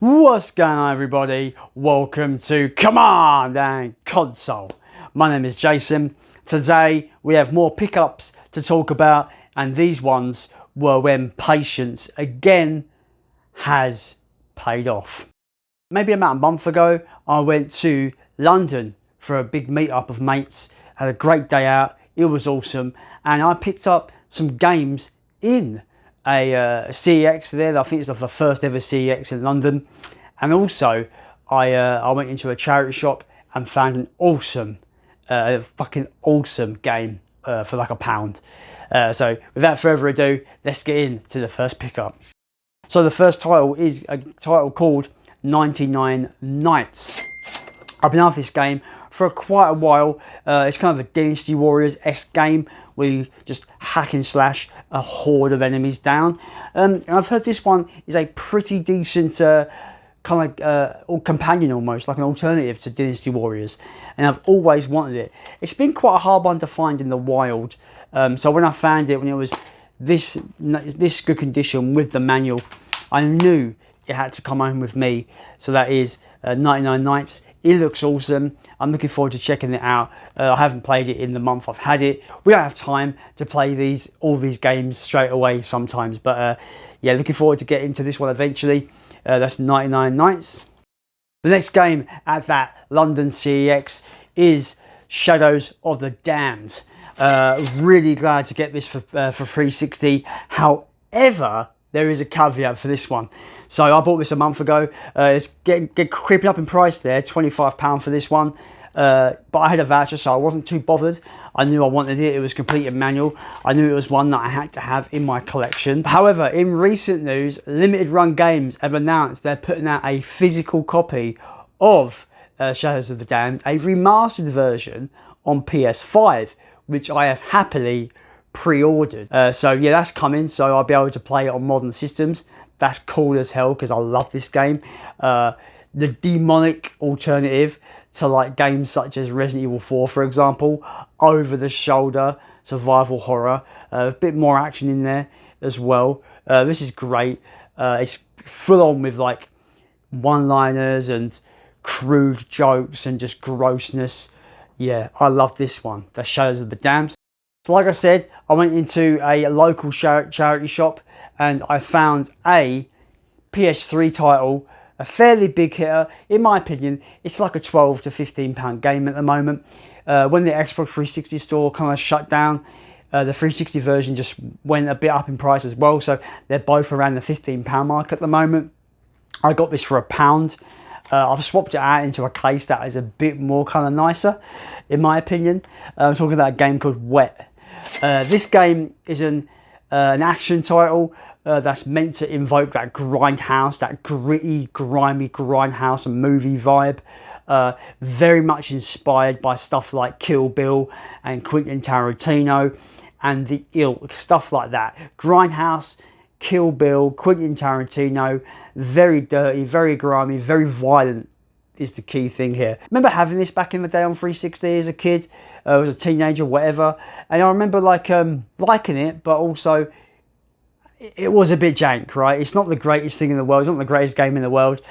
What's going on, everybody? Welcome to Command and Console. My name is Jason. Today we have more pickups to talk about, and these ones were when patience again has paid off. Maybe about a month ago I went to London for a big meet-up of mates. Had a great day out, it was awesome, and I picked up some games in a CEX there. I think it's the first ever CEX in London, and also I went into a charity shop and found an awesome, fucking awesome game for like £1. So without further ado, let's get into the first pickup. So the first title is a title called 99 Nights. I've been after this game for quite a while. It's kind of a Dynasty Warriors-esque game where you just hack and slash a horde of enemies down. And I've heard this one is a pretty decent kind of companion, almost like an alternative to Dynasty Warriors. And I've always wanted it. It's been quite a hard one to find in the wild. So when I found it, when it was this good condition with the manual, I knew it had to come home with me. So that is 99 Nights. It looks awesome. I'm looking forward to checking it out. I haven't played it in the month I've had it. We don't have time to play all these games straight away sometimes, but yeah, looking forward to getting into this one eventually. That's 99 Nights. The next game at that London CEX is Shadows of the Damned. Really glad to get this for 360. However, there is a caveat for this one. So I bought this a month ago. It's creeping up in price there, £25 for this one. But I had a voucher, so I wasn't too bothered. I knew I wanted it. It was completely manual. I knew it was one that I had to have in my collection. However, in recent news, Limited Run Games have announced they're putting out a physical copy of Shadows of the Damned, a remastered version on PS5, which I have happily pre-ordered. So yeah, that's coming. So I'll be able to play it on modern systems. That's cool as hell because I love this game. The demonic alternative to like games such as Resident Evil 4, for example, over the shoulder survival horror, a bit more action in there as well. This is great. It's full on with like one-liners and crude jokes and just grossness. Yeah, I love this one, the Shadows of the Damned. So like I said, I went into a local charity shop and I found a PS3 title, a fairly big hitter. In my opinion, it's like a £12 to £15 game at the moment. When the Xbox 360 store kind of shut down, the 360 version just went a bit up in price as well. So they're both around the £15 mark at the moment. I got this for £1. I've swapped it out into a case that is a bit more kind of nicer, in my opinion. I'm talking about a game called Wet. This game is an action title that's meant to invoke that grindhouse, that gritty, grimy grindhouse and movie vibe. Very much inspired by stuff like Kill Bill and Quentin Tarantino and the ilk, stuff like that. Grindhouse, Kill Bill, Quentin Tarantino, very dirty, very grimy, very violent is the key thing here. Remember having this back in the day on 360 as a kid, as a teenager, whatever, and I remember like liking it, but also it was a bit jank, right? It's not the greatest thing in the world, it's not the greatest game in the world,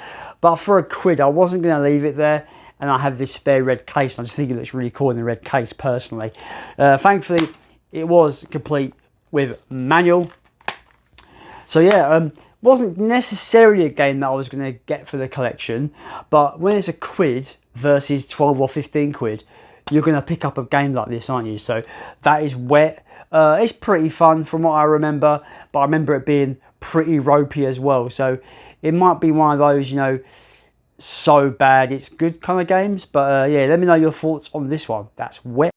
but for £1 I wasn't going to leave it there, and I have this spare red case. I just think it looks really cool in the red case personally. Thankfully it was complete with manual. So yeah, wasn't necessarily a game that I was going to get for the collection, but when it's £1 versus 12 or 15 quid, you're going to pick up a game like this, aren't you? So that is Wet. It's pretty fun from what I remember, but I remember it being pretty ropey as well. So it might be one of those, you know, so bad it's good kind of games. But yeah, let me know your thoughts on this one. That's Wet.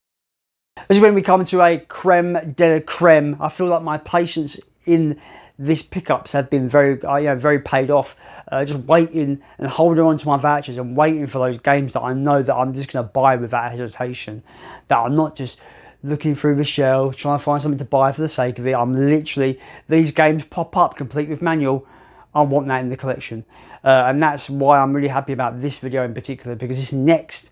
This is when we come to a Creme de Creme. I feel like my patience in these pickups have been very paid off. Just waiting and holding on to my vouchers and waiting for those games that I know that I'm just going to buy without hesitation. That I'm not just looking through the shelves, trying to find something to buy for the sake of it. I'm literally, these games pop up complete with manual, I want that in the collection. And that's why I'm really happy about this video in particular, because this next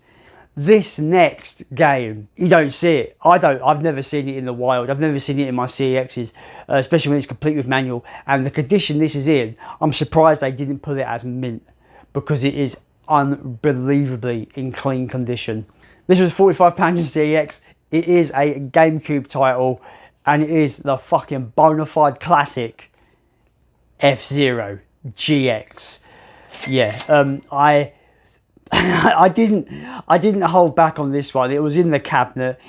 This next game, you don't see it. I've never seen it in the wild. I've never seen it in my CEXs, especially when it's complete with manual. And the condition this is in, I'm surprised they didn't put it as mint, because it is unbelievably in clean condition. This was £45 in CEX. It is a GameCube title, and it is the fucking bona fide classic F-Zero GX. Yeah, I didn't hold back on this one. It was in the cabinet.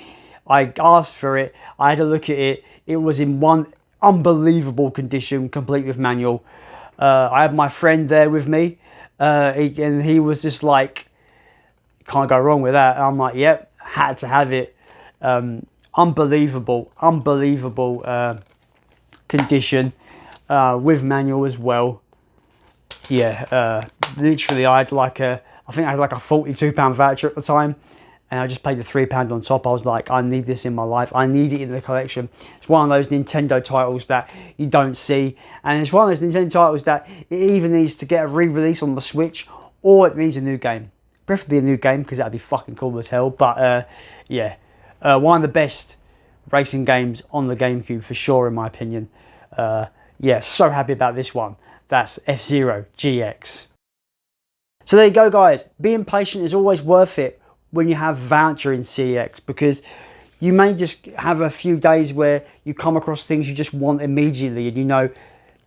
I asked for it. I had a look at it. It was in one unbelievable condition, complete with manual. I had my friend there with me, and he was just like, can't go wrong with that. And I'm like, yep, had to have it. Unbelievable condition, with manual as well. Yeah, literally I think I had like a £42 voucher at the time, and I just paid the £3 on top. I was like, I need this in my life. I need it in the collection. It's one of those Nintendo titles that you don't see, and it's one of those Nintendo titles that it either needs to get a re-release on the Switch, or it needs a new game. Preferably a new game, because that'd be fucking cool as hell. But yeah, one of the best racing games on the GameCube for sure, in my opinion. Yeah, so happy about this one. That's F-Zero GX. So there you go, guys. Being patient is always worth it when you have voucher in CEX, because you may just have a few days where you come across things you just want immediately, and you know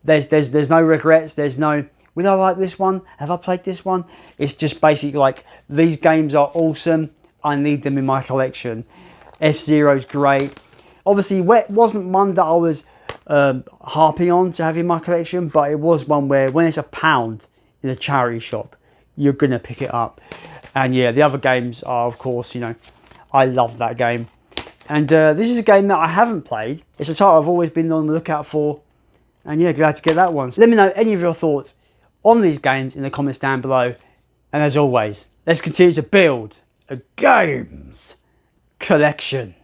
there's no regrets. There's no, will I like this one? Have I played this one? It's just basically like, these games are awesome. I need them in my collection. F-Zero's great. Obviously, it wasn't one that I was harping on to have in my collection, but it was one where when it's £1 in a charity shop, you're gonna pick it up. And yeah, the other games are, of course, you know, I love that game. And this is a game that I haven't played. It's a title I've always been on the lookout for, and yeah, glad to get that one. So let me know any of your thoughts on these games in the comments down below. And as always, let's continue to build a games collection.